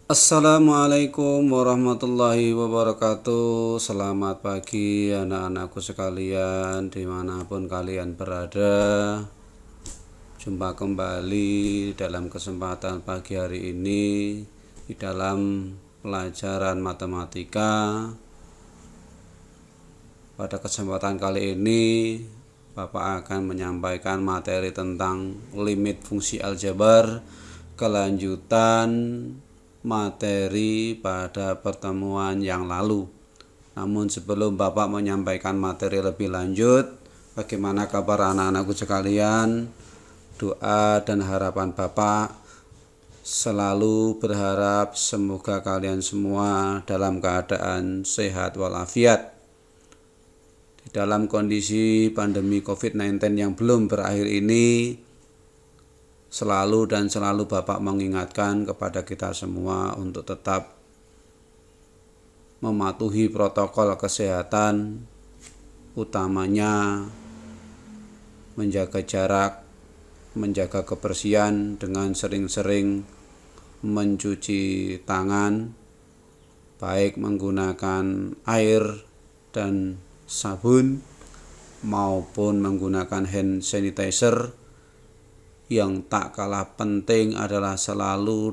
Assalamualaikum warahmatullahi wabarakatuh. Selamat pagi anak-anakku sekalian, dimanapun kalian berada. Jumpa kembali dalam kesempatan pagi hari ini di dalam pelajaran matematika. Pada kesempatan kali ini Bapak akan menyampaikan materi tentang limit fungsi aljabar, kelanjutan materi pada pertemuan yang lalu. Namun sebelum Bapak menyampaikan materi lebih lanjut, bagaimana kabar anak-anakku sekalian? Doa dan harapan Bapak selalu berharap semoga kalian semua dalam keadaan sehat walafiat. Di dalam kondisi pandemi COVID-19 yang belum berakhir ini, selalu Bapak mengingatkan kepada kita semua untuk tetap mematuhi protokol kesehatan, utamanya menjaga jarak, menjaga kebersihan dengan sering-sering mencuci tangan, baik menggunakan air dan sabun maupun menggunakan hand sanitizer. Yang tak kalah penting adalah selalu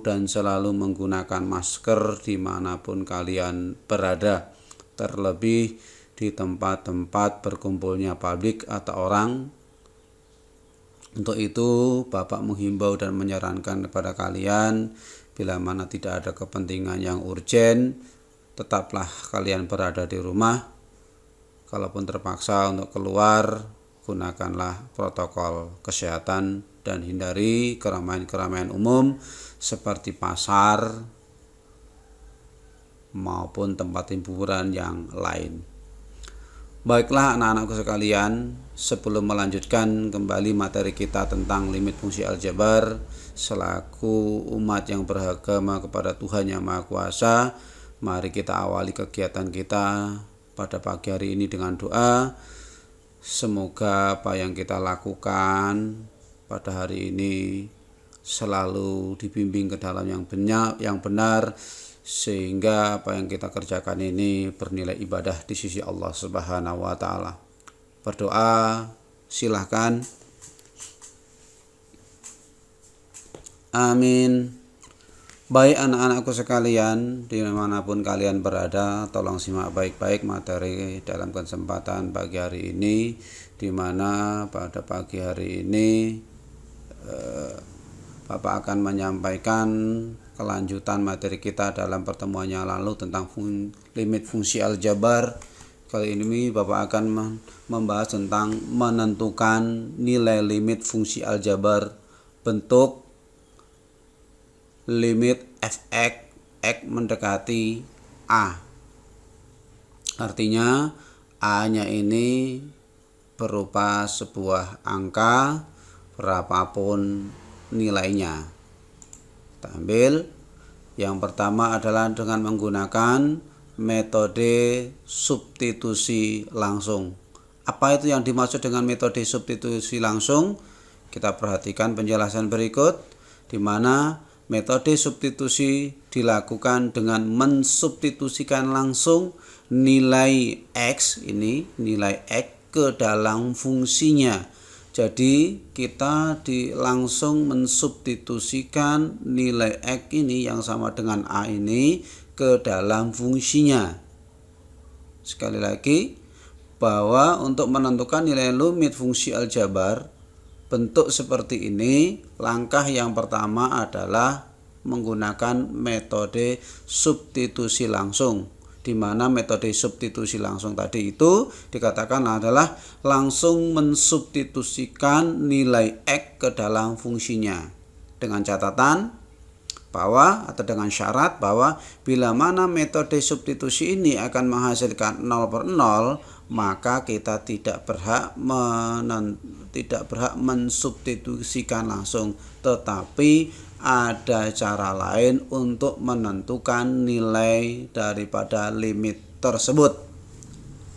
menggunakan masker dimanapun kalian berada, terlebih di tempat-tempat berkumpulnya publik atau orang. Untuk itu Bapak menghimbau dan menyarankan kepada kalian, bila mana tidak ada kepentingan yang urgen, tetaplah kalian berada di rumah. Kalaupun terpaksa untuk keluar, gunakanlah protokol kesehatan dan hindari keramaian-keramaian umum seperti pasar maupun tempat hiburan yang lain. Baiklah anak-anakku sekalian, sebelum melanjutkan kembali materi kita tentang limit fungsi aljabar, selaku umat yang beragama kepada Tuhan Yang Maha Kuasa, mari kita awali kegiatan kita pada pagi hari ini dengan doa. Semoga apa yang kita lakukan pada hari ini selalu dibimbing ke dalam yang benar, sehingga apa yang kita kerjakan ini bernilai ibadah di sisi Allah Subhanahu wa taala. Berdoa, silahkan. Amin. Baik anak-anakku sekalian, dimanapun kalian berada, tolong simak baik-baik materi dalam kesempatan pagi hari ini, di mana pada pagi hari ini Bapak akan menyampaikan kelanjutan materi kita dalam pertemuan yang lalu tentang limit fungsi aljabar. Kali ini Bapak akan membahas tentang menentukan nilai limit fungsi aljabar bentuk limit f(x) mendekati a. Artinya a-nya ini berupa sebuah angka berapapun nilainya. Kita ambil yang pertama adalah dengan menggunakan metode substitusi langsung. Apa itu yang dimaksud dengan metode substitusi langsung? Kita perhatikan penjelasan berikut, di mana metode substitusi dilakukan dengan mensubstitusikan langsung nilai X ke dalam fungsinya. Jadi kita langsung mensubstitusikan nilai X ini yang sama dengan A ini ke dalam fungsinya. Sekali lagi, bahwa untuk menentukan nilai limit fungsi aljabar bentuk seperti ini, langkah yang pertama adalah menggunakan metode substitusi langsung, di mana metode substitusi langsung tadi itu dikatakan adalah langsung mensubstitusikan nilai X ke dalam fungsinya, dengan catatan bahwa atau dengan syarat bahwa bila mana metode substitusi ini akan menghasilkan 0/0, maka kita tidak berhak mensubstitusikan langsung, tetapi ada cara lain untuk menentukan nilai daripada limit tersebut.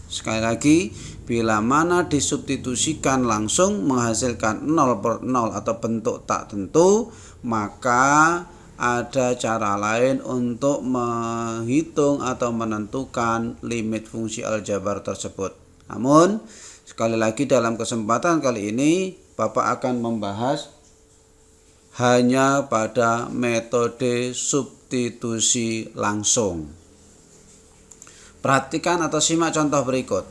Sekali lagi, bila mana disubstitusikan langsung menghasilkan 0/0 atau bentuk tak tentu, maka ada cara lain untuk menghitung atau menentukan limit fungsi aljabar tersebut. Namun, sekali lagi dalam kesempatan kali ini Bapak akan membahas hanya pada metode substitusi langsung. Perhatikan atau simak contoh berikut.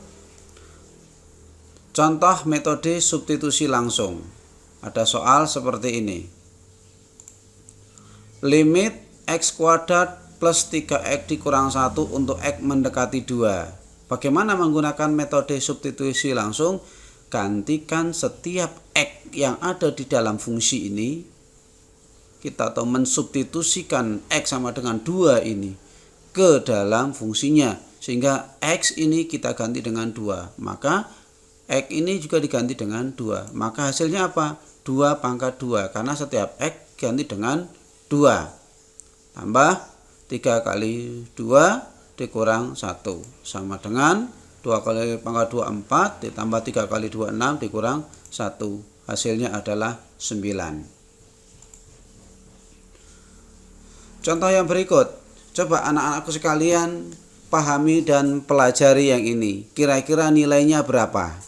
Contoh metode substitusi langsung. Ada soal seperti ini. Limit x kuadrat plus 3x dikurang 1 untuk x mendekati 2. Bagaimana menggunakan metode substitusi langsung? Gantikan setiap x yang ada di dalam fungsi ini. Kita atau mensubstitusikan x sama dengan 2 ini ke dalam fungsinya. Sehingga x ini kita ganti dengan 2. Maka x ini juga diganti dengan 2. Maka hasilnya apa? 2 pangkat 2. Karena setiap x ganti dengan 2 tambah 3 kali 2 dikurang 1 sama dengan 2 kali pangkat 2 4 ditambah 3 kali 2 6 dikurang 1, hasilnya adalah 9. Contoh yang berikut, coba anak-anakku sekalian pahami dan pelajari yang ini. Kira-kira nilainya berapa?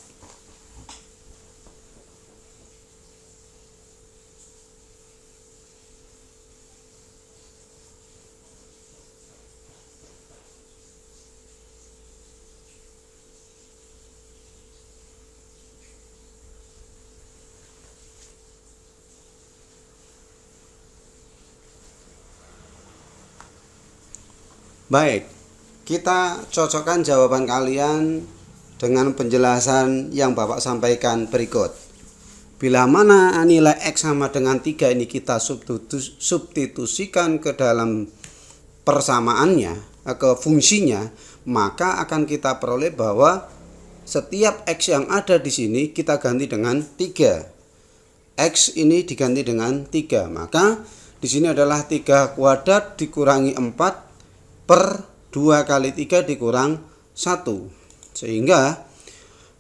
Baik, kita cocokkan jawaban kalian dengan penjelasan yang Bapak sampaikan berikut. Bila mana nilai X sama dengan 3 ini kita substitusikan ke dalam persamaannya, ke fungsinya, maka akan kita peroleh bahwa setiap X yang ada di sini kita ganti dengan 3. X ini diganti dengan 3, maka di sini adalah 3 kuadrat dikurangi 4 per 2 kali 3 dikurang 1. Sehingga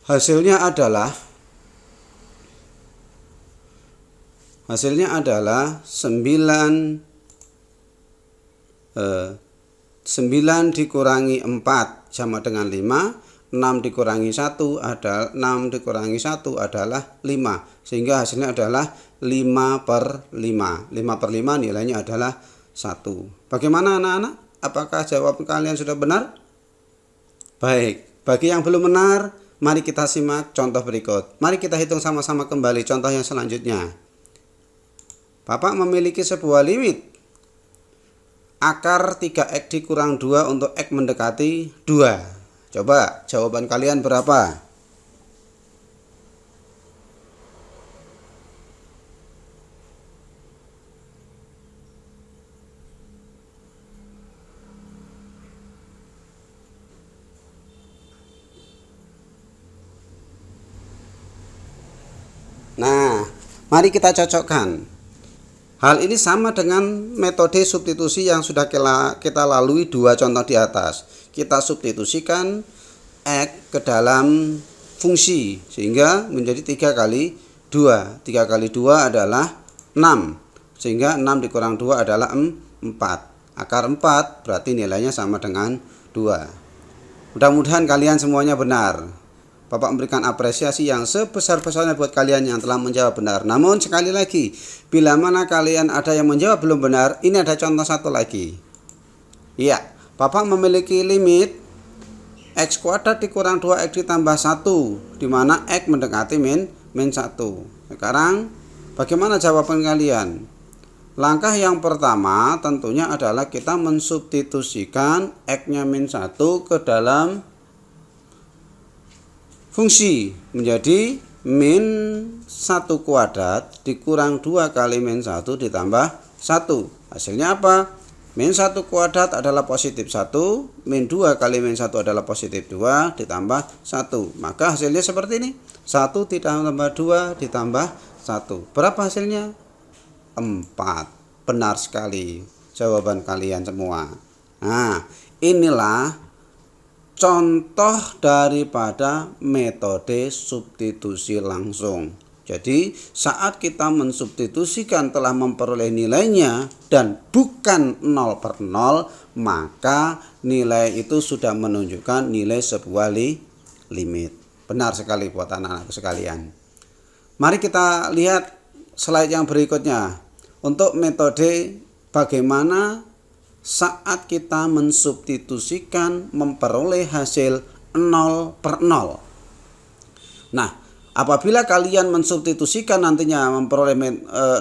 hasilnya adalah 9 dikurangi 4 sama dengan 5. 6 dikurangi 1 adalah 6 dikurangi 1 adalah 5. Sehingga hasilnya adalah 5 per 5. 5 per 5 nilainya adalah 1. Bagaimana anak-anak? Apakah jawaban kalian sudah benar? Baik, bagi yang belum benar, mari kita simak contoh berikut. Mari kita hitung sama-sama kembali contoh yang selanjutnya. Bapak memiliki sebuah limit akar 3x dikurang 2 untuk x mendekati 2. Coba jawaban kalian berapa? Nah, mari kita cocokkan. Hal ini sama dengan metode substitusi yang sudah kita lalui 2 contoh di atas. Kita substitusikan X ke dalam fungsi sehingga menjadi 3 kali 2. 3 kali 2 adalah 6. Sehingga 6 dikurang 2 adalah 4. Akar 4 berarti nilainya sama dengan 2. Mudah-mudahan kalian semuanya benar. Bapak memberikan apresiasi yang sebesar-besarnya buat kalian yang telah menjawab benar. Namun sekali lagi, bila mana kalian ada yang menjawab belum benar, ini ada contoh satu lagi. Iya, Bapak memiliki limit x kuadrat dikurang 2x ditambah 1, di mana x mendekati min 1. Sekarang, bagaimana jawaban kalian? Langkah yang pertama tentunya adalah kita mensubstitusikan x-nya min 1 ke dalam fungsi menjadi min 1 kuadrat dikurang 2 kali min 1 ditambah 1. Hasilnya apa? Min 1 kuadrat adalah positif 1, min 2 kali min 1 adalah positif 2 ditambah 1. Maka hasilnya seperti ini. 1 ditambah 2 ditambah 1. Berapa hasilnya? 4. Benar sekali jawaban kalian semua. Nah, inilah contoh daripada metode substitusi langsung. Jadi saat kita mensubstitusikan telah memperoleh nilainya dan bukan 0/0, maka nilai itu sudah menunjukkan nilai sebuah limit. Benar sekali buat anak-anakku sekalian. Mari kita lihat slide yang berikutnya. Untuk metode bagaimana saat kita mensubstitusikan memperoleh hasil 0/0. Nah, apabila kalian mensubstitusikan nantinya memperoleh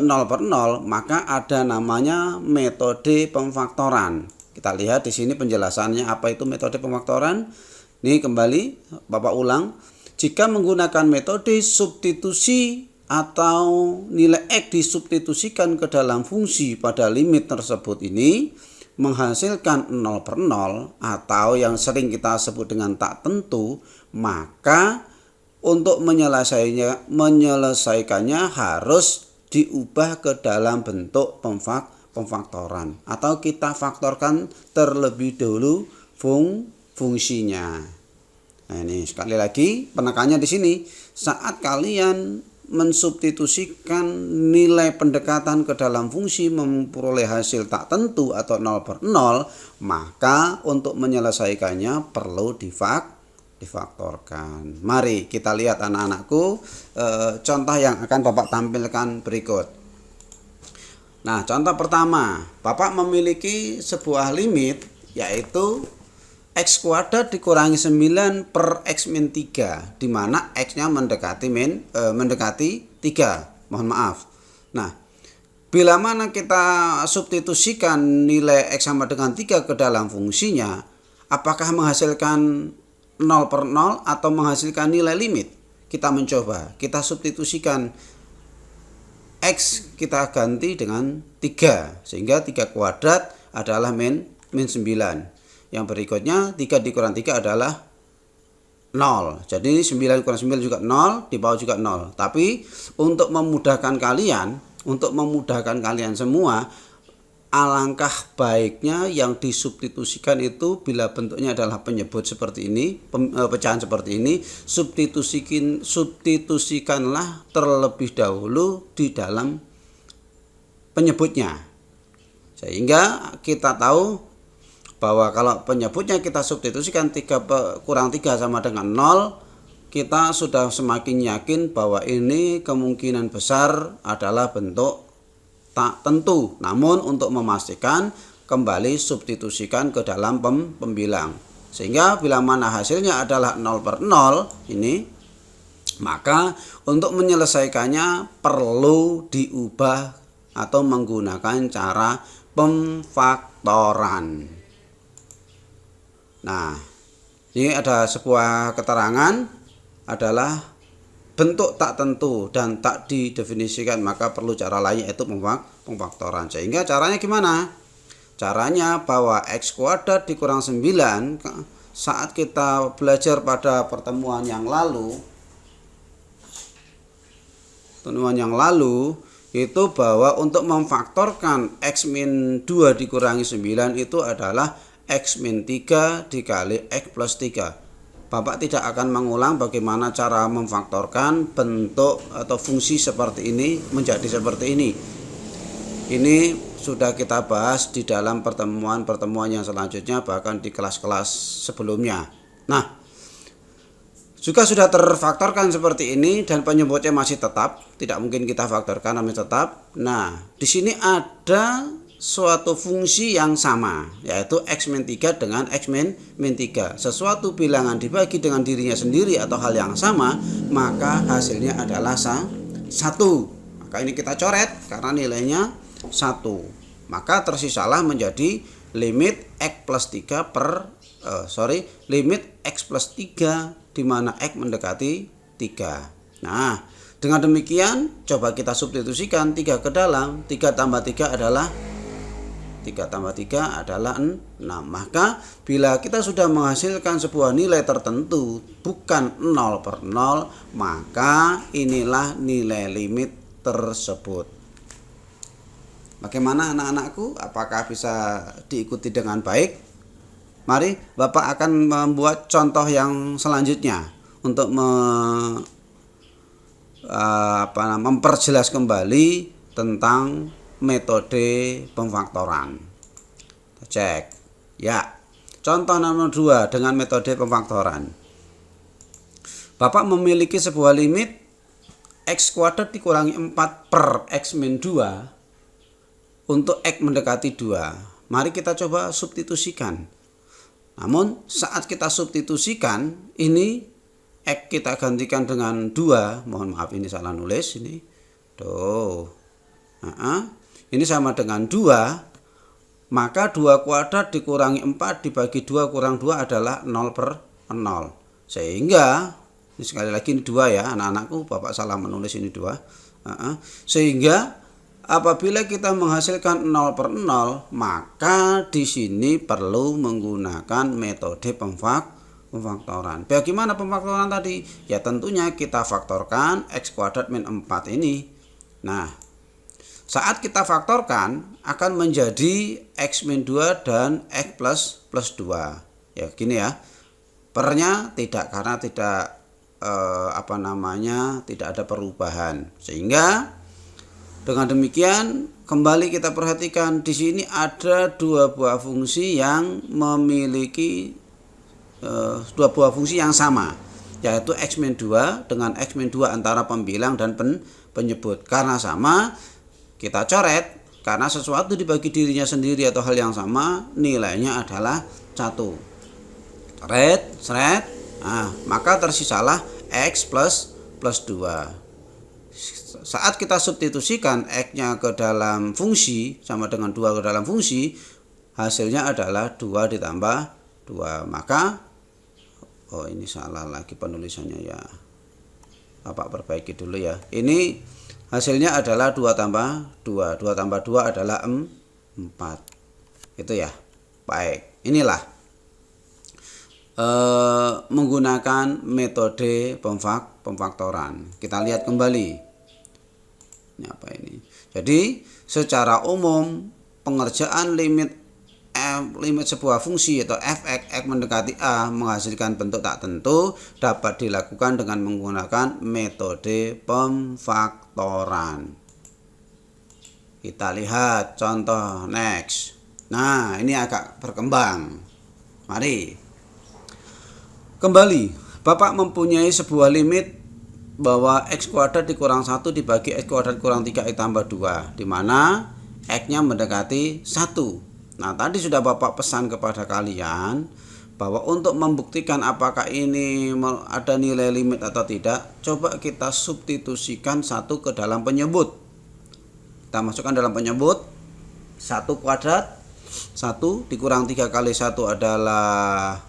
0/0, maka ada namanya metode pemfaktoran. Kita lihat di sini penjelasannya apa itu metode pemfaktoran. Ini kembali Bapak ulang. Jika menggunakan metode substitusi atau nilai X disubstitusikan ke dalam fungsi pada limit tersebut ini menghasilkan 0/0 atau yang sering kita sebut dengan tak tentu, maka untuk menyelesaikannya harus diubah ke dalam bentuk pemfaktoran atau kita faktorkan terlebih dahulu fungsinya. Nah, ini sekali lagi penekannya di sini. Saat kalian mensubstitusikan nilai pendekatan ke dalam fungsi memperoleh hasil tak tentu atau 0/0, maka untuk menyelesaikannya perlu difaktorkan. Mari kita lihat anak-anakku contoh yang akan Bapak tampilkan berikut. Nah, contoh pertama, Bapak memiliki sebuah limit yaitu X kuadrat dikurangi 9 per X min 3, di mana X-nya mendekati 3. Mohon maaf. Nah, bila mana kita substitusikan nilai X sama dengan 3 ke dalam fungsinya, apakah menghasilkan 0/0 atau menghasilkan nilai limit? Kita mencoba, kita substitusikan X kita ganti dengan 3, sehingga 3 kuadrat adalah min 9. Yang berikutnya 3 dikurang 3 adalah 0. Jadi 9 kurang 9 juga 0, di bawah juga 0. Tapi untuk memudahkan kalian semua, alangkah baiknya yang disubstitusikan itu bila bentuknya adalah penyebut seperti ini, pecahan seperti ini, substitusikanlah terlebih dahulu di dalam penyebutnya. Sehingga kita tahu bahwa kalau penyebutnya kita substitusikan 3 kurang 3 sama dengan 0, kita sudah semakin yakin bahwa ini kemungkinan besar adalah bentuk tak tentu. Namun untuk memastikan, kembali substitusikan ke dalam pembilang. Sehingga bila mana hasilnya adalah 0/0 ini, maka untuk menyelesaikannya perlu diubah atau menggunakan cara pemfaktoran. Nah, ini ada sebuah keterangan adalah bentuk tak tentu dan tak didefinisikan, maka perlu cara lain yaitu pemfaktoran. Sehingga caranya gimana? Caranya bahwa X kuadrat dikurang 9, saat kita belajar pada pertemuan yang lalu itu bahwa untuk memfaktorkan X min 2 dikurangi 9 itu adalah X min 3 dikali X plus 3. Bapak tidak akan mengulang bagaimana cara memfaktorkan bentuk atau fungsi seperti ini menjadi seperti ini. Ini sudah kita bahas di dalam pertemuan-pertemuan yang selanjutnya, bahkan di kelas-kelas sebelumnya. Nah, juga sudah terfaktorkan seperti ini dan penyebutnya masih tetap, tidak mungkin kita faktorkan namanya tetap. Nah, di sini ada suatu fungsi yang sama, yaitu X min 3 dengan X min 3. Sesuatu bilangan dibagi dengan dirinya sendiri atau hal yang sama, maka hasilnya adalah 1. Maka ini kita coret karena nilainya 1. Maka tersisalah menjadi limit X plus 3 limit X plus 3 di mana X mendekati 3. Nah, dengan demikian coba kita substitusikan 3 ke dalam. 3 tambah 3 adalah 6. Maka bila kita sudah menghasilkan sebuah nilai tertentu bukan 0/0, maka inilah nilai limit tersebut. Bagaimana anak-anakku? Apakah bisa diikuti dengan baik? Mari Bapak akan membuat contoh yang selanjutnya untuk memperjelas kembali tentang metode pemfaktoran. Kita cek. Ya. Contoh nomor 2 dengan metode pemfaktoran. Bapak memiliki sebuah limit x kuadrat dikurangi 4 per x min 2 untuk x mendekati 2. Mari kita coba substitusikan. Namun saat kita substitusikan, ini x kita gantikan dengan 2. Mohon maaf ini salah nulis ini. Tuh. Ini sama dengan 2. Maka 2 kuadrat dikurangi 4 dibagi 2 kurang 2 adalah 0 per 0. Sehingga, ini sekali lagi ini 2 ya anak-anakku, Bapak salah menulis ini 2. Sehingga apabila kita menghasilkan 0 per 0, maka di sini perlu menggunakan metode pemfaktoran. Bagaimana pemfaktoran tadi? Ya tentunya kita faktorkan x kuadrat min 4 ini. Nah, saat kita faktorkan akan menjadi x min 2 dan x plus 2. Ya gini ya. Pernya tidak, karena tidak tidak ada perubahan. Sehingga dengan demikian kembali kita perhatikan di sini ada dua buah fungsi yang memiliki dua buah fungsi yang sama, yaitu x min 2 dengan x min 2 antara pembilang dan penyebut. Karena sama, kita coret, karena sesuatu dibagi dirinya sendiri atau hal yang sama, nilainya adalah 1. Coret, seret. Nah, maka tersisalah x plus 2. Saat kita substitusikan x-nya ke dalam fungsi sama dengan 2 ke dalam fungsi, hasilnya adalah 2 ditambah 2. Maka ini salah lagi penulisannya ya. Bapak perbaiki dulu ya. Ini hasilnya adalah 2 tambah 2. 2 tambah 2 adalah 4. Itu ya. Baik. Inilah menggunakan metode pemfaktoran. Kita lihat kembali. Ini apa ini? Jadi secara umum pengerjaan limit sebuah fungsi atau f(x) x mendekati a menghasilkan bentuk tak tentu dapat dilakukan dengan menggunakan metode pemfaktoran. Kita lihat contoh next. Nah, ini agak berkembang. Mari. Kembali, Bapak mempunyai sebuah limit bahwa x kuadrat dikurang 1 dibagi x kuadrat kurang 3x tambah 2, di mana x-nya mendekati 1. Nah, tadi sudah Bapak pesan kepada kalian bahwa untuk membuktikan apakah ini ada nilai limit atau tidak, coba kita substitusikan 1 ke dalam penyebut. Kita masukkan dalam penyebut 1 kuadrat, 1 dikurang 3 kali 1 adalah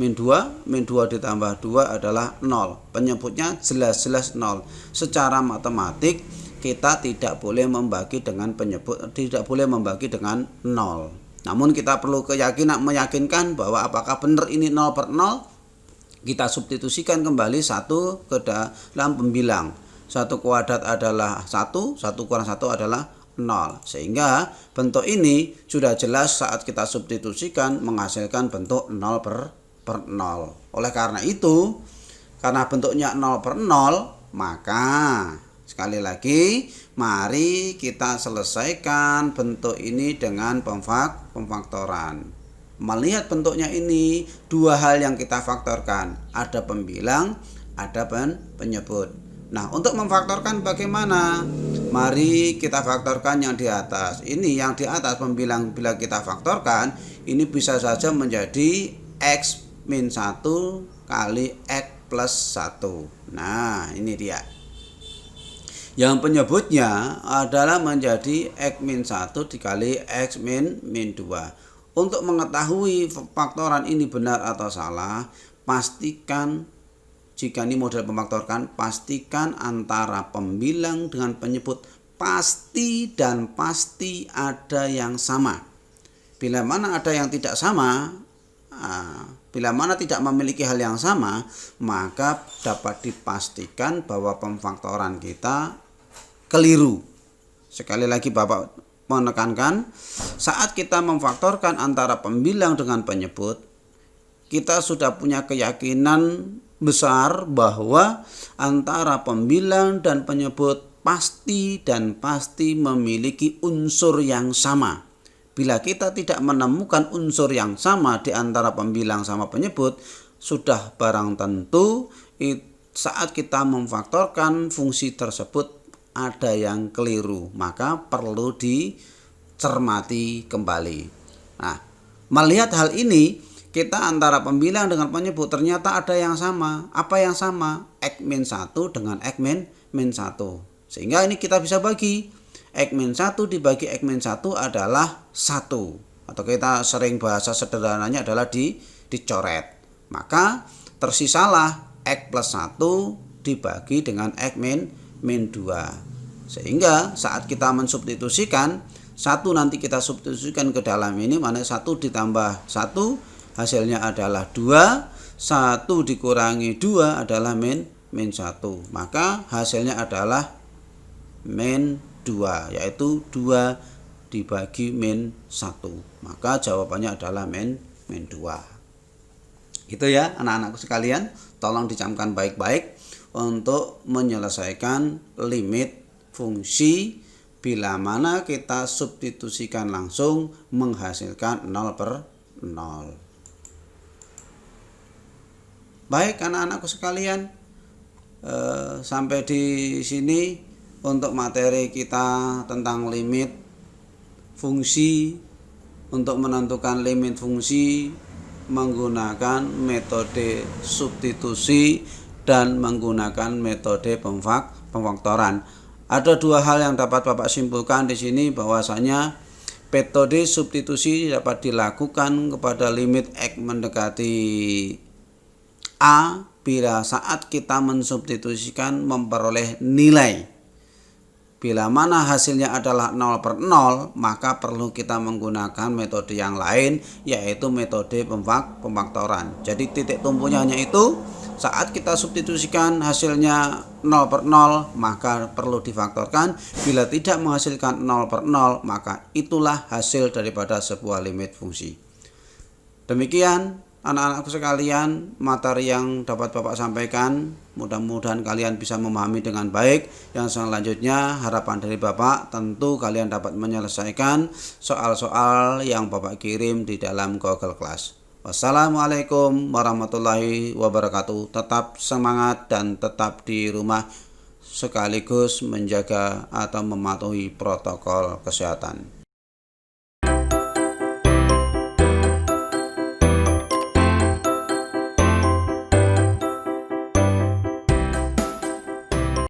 min 2, min 2 ditambah 2 adalah 0. Penyebutnya jelas-jelas 0. Secara matematik kita tidak boleh membagi dengan penyebut, tidak boleh membagi dengan 0. Namun kita perlu meyakinkan bahwa apakah benar ini 0 per 0. Kita substitusikan kembali 1 ke dalam pembilang. 1 kuadrat adalah 1, 1 kurang 1 adalah 0. Sehingga bentuk ini sudah jelas saat kita substitusikan menghasilkan bentuk 0 per 0. Oleh karena itu, karena bentuknya 0 per 0, maka sekali lagi mari kita selesaikan bentuk ini dengan pemfaktoran. Melihat bentuknya ini, dua hal yang kita faktorkan, ada pembilang, ada penyebut. Nah, untuk memfaktorkan bagaimana? Mari kita faktorkan yang di atas. Ini yang di atas pembilang, bila kita faktorkan, ini bisa saja menjadi x min 1 kali x plus 1. Nah, ini dia. Yang penyebutnya adalah menjadi x min 1 dikali x min 2. Untuk mengetahui faktoran ini benar atau salah, pastikan, jika ini model pemfaktorkan, pastikan antara pembilang dengan penyebut pasti dan pasti ada yang sama. Bila mana ada yang tidak sama, bila mana tidak memiliki hal yang sama, maka dapat dipastikan bahwa pemfaktoran kita keliru. Sekali lagi Bapak menekankan, saat kita memfaktorkan antara pembilang dengan penyebut, kita sudah punya keyakinan besar bahwa antara pembilang dan penyebut pasti memiliki unsur yang sama. Bila kita tidak menemukan unsur yang sama di antara pembilang sama penyebut, sudah barang tentu saat kita memfaktorkan fungsi tersebut ada yang keliru, maka perlu dicermati kembali. Nah, melihat hal ini, kita antara pembilang dengan penyebut ternyata ada yang sama. Apa yang sama? X-1 dengan X-1. Sehingga ini kita bisa bagi. X-1 dibagi X-1 adalah 1. Atau kita sering bahasa sederhananya adalah dicoret. Maka tersisalah X plus 1 dibagi dengan X-2. Sehingga saat kita mensubstitusikan, 1 nanti kita substitusikan ke dalam ini, mana 1 ditambah 1 hasilnya adalah 2, 1 dikurangi 2 adalah min 1. Maka hasilnya adalah min 2, yaitu 2 dibagi min 1. Maka jawabannya adalah min 2. Gitu ya anak-anakku sekalian, tolong dicamkan baik-baik untuk menyelesaikan limit fungsi bila mana kita substitusikan langsung menghasilkan 0/0. Baik anak-anakku sekalian, sampai di sini untuk materi kita tentang limit fungsi. Untuk menentukan limit fungsi menggunakan metode substitusi dan menggunakan metode pemfaktoran. Ada 2 hal yang dapat Bapak simpulkan di sini, bahwasanya metode substitusi dapat dilakukan kepada limit X mendekati A bila saat kita mensubstitusikan memperoleh nilai. Bila mana hasilnya adalah 0/0, maka perlu kita menggunakan metode yang lain, yaitu metode pemfaktoran. Jadi titik tumpunya hanya itu, saat kita substitusikan hasilnya 0/0, maka perlu difaktorkan. Bila tidak menghasilkan 0/0, maka itulah hasil daripada sebuah limit fungsi. Demikian anak-anakku sekalian, materi yang dapat Bapak sampaikan. Mudah-mudahan kalian bisa memahami dengan baik. Yang selanjutnya harapan dari Bapak tentu kalian dapat menyelesaikan soal-soal yang Bapak kirim di dalam Google Class. Wassalamualaikum warahmatullahi wabarakatuh. Tetap semangat dan tetap di rumah sekaligus menjaga atau mematuhi protokol kesehatan.